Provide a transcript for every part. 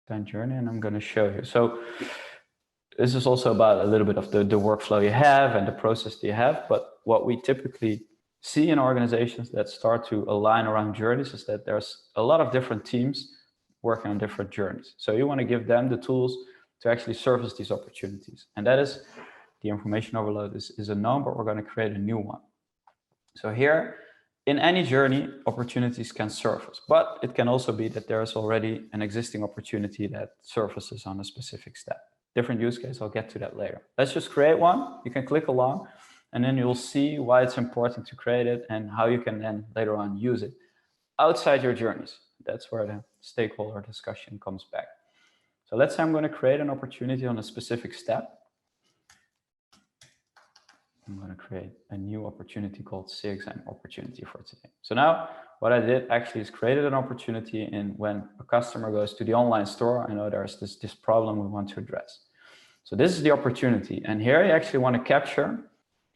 design journey, and I'm going to show you. So this is also about a little bit of the workflow you have and the process that you have. But what we typically see in organizations that start to align around journeys is that there's a lot of different teams working on different journeys. So you want to give them the tools to actually surface these opportunities. And that is the information overload is a known, but we're going to create a new one. So here, in any journey, opportunities can surface, but it can also be that there is already an existing opportunity that surfaces on a specific step. Different use case, I'll get to that later. Let's just create one. You can click along, and then you'll see why it's important to create it and how you can then later on use it outside your journeys. That's where the stakeholder discussion comes back. So let's say I'm going to create an opportunity on a specific step. I'm going to create a new opportunity called CXM opportunity for today. So now what I did actually is created an opportunity in when a customer goes to the online store. I know there's this problem we want to address. So this is the opportunity. And here you actually want to capture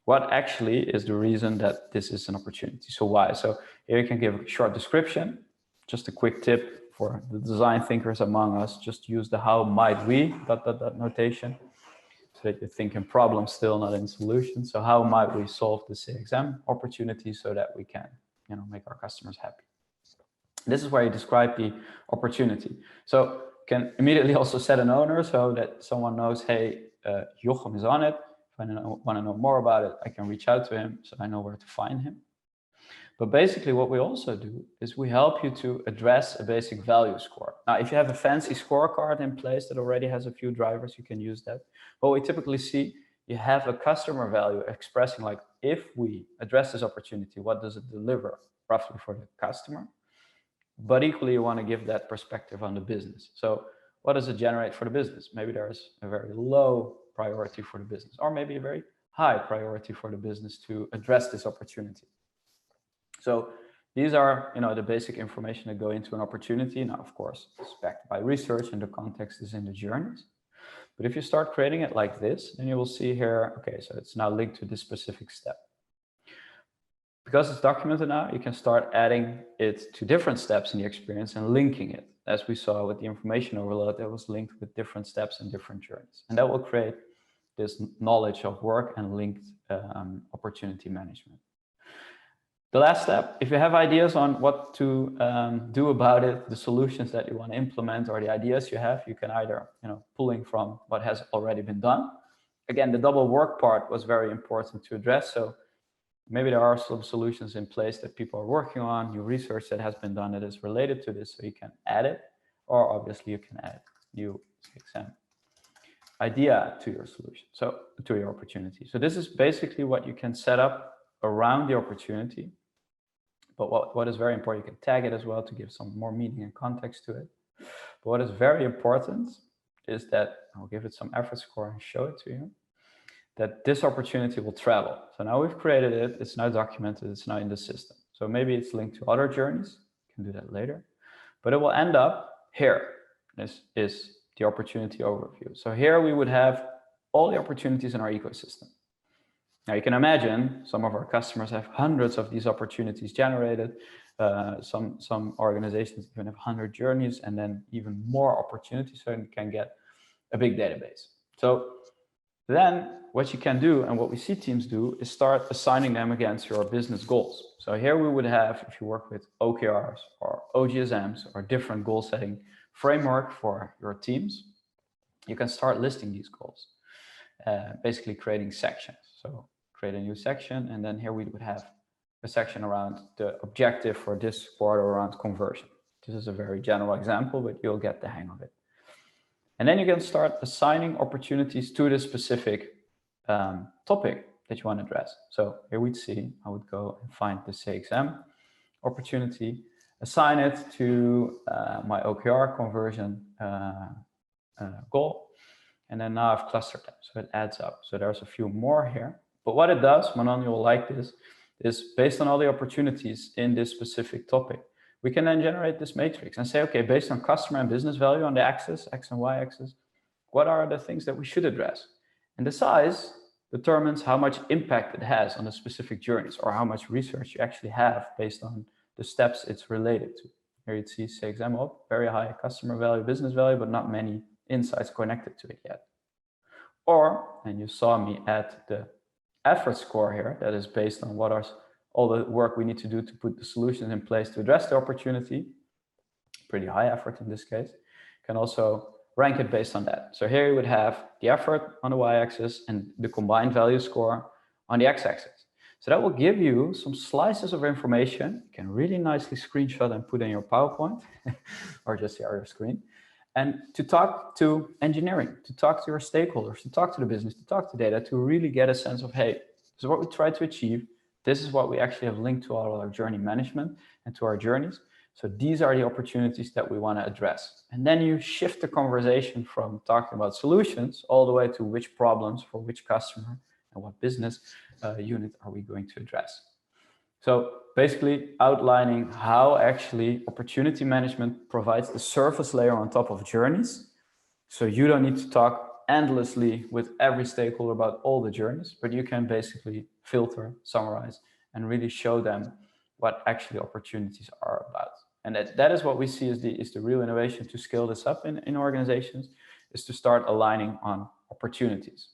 what actually is the reason that this is an opportunity. So why? So here you can give a short description. Just a quick tip for the design thinkers among us, just use the how might we ... notation. So that you're thinking problem still, not in solution. So how might we solve the CXM opportunity so that we can, make our customers happy? This is where you describe the opportunity. So you can immediately also set an owner so that someone knows, hey, Jochem is on it. If I want to know more about it, I can reach out to him so I know where to find him. But basically what we also do is we help you to address a basic value score. Now, if you have a fancy scorecard in place that already has a few drivers, you can use that. What we typically see, you have a customer value expressing like, if we address this opportunity, what does it deliver roughly for the customer? But equally, you want to give that perspective on the business. So what does it generate for the business? Maybe there's a very low priority for the business, or maybe a very high priority for the business to address this opportunity. So these are, the basic information that go into an opportunity. Now, of course, it's backed by research and the context is in the journeys. But if you start creating it like this, then you will see here, okay, so it's now linked to this specific step. Because it's documented now, you can start adding it to different steps in the experience and linking it. As we saw with the information overload, that was linked with different steps and different journeys. And that will create this knowledge of work and linked opportunity management. The last step, if you have ideas on what to do about it, the solutions that you want to implement or the ideas you have, you can either, pulling from what has already been done. Again, the double work part was very important to address. So maybe there are some solutions in place that people are working on, new research that has been done that is related to this, so you can add it, or obviously you can add new CXM idea to your solution, so to your opportunity. So this is basically what you can set up around the opportunity. But what is very important, you can tag it as well to give some more meaning and context to it. But what is very important is that, I'll give it some effort score and show it to you, that this opportunity will travel. So now we've created it, it's now documented, it's now in the system. So maybe it's linked to other journeys, you can do that later. But it will end up here. This is the opportunity overview. So here we would have all the opportunities in our ecosystem. Now you can imagine some of our customers have hundreds of these opportunities generated. Some organizations even have 100 journeys and then even more opportunities, so you can get a big database. So then what you can do and what we see teams do is start assigning them against your business goals. So here we would have, if you work with OKRs or OGSMs or different goal setting framework for your teams, you can start listing these goals, basically creating sections. So create a new section, and then here we would have a section around the objective for this quarter around conversion. This is a very general example, but you'll get the hang of it. And then you can start assigning opportunities to the specific topic that you want to address. So here we'd see, I would go and find the CXM opportunity, assign it to my OKR conversion goal. And then now I've clustered them, so it adds up. So there's a few more here. But what it does, Manon, you will like this, is based on all the opportunities in this specific topic, we can then generate this matrix and say, okay, based on customer and business value on the axis, X and Y axis, what are the things that we should address? And the size determines how much impact it has on the specific journeys or how much research you actually have based on the steps it's related to. Here you'd see CXM up, very high customer value, business value, but not many insights connected to it yet. Or, and you saw me add the effort score here, that is based on what are all the work we need to do to put the solutions in place to address the opportunity. Pretty high effort in this case. Can also rank it based on that. So here you would have the effort on the y-axis and the combined value score on the x-axis. So that will give you some slices of information. You can really nicely screenshot and put in your PowerPoint or just share your screen. And to talk to engineering, to talk to your stakeholders, to talk to the business, to talk to data, to really get a sense of, hey, this is what we try to achieve. This is what we actually have linked to all our journey management and to our journeys. So these are the opportunities that we want to address. And then you shift the conversation from talking about solutions all the way to which problems for which customer and what business unit are we going to address. So basically outlining how actually opportunity management provides the surface layer on top of journeys. So you don't need to talk endlessly with every stakeholder about all the journeys, but you can basically filter, summarize, and really show them what actually opportunities are about. And that is what we see is the real innovation to scale this up in organizations, is to start aligning on opportunities.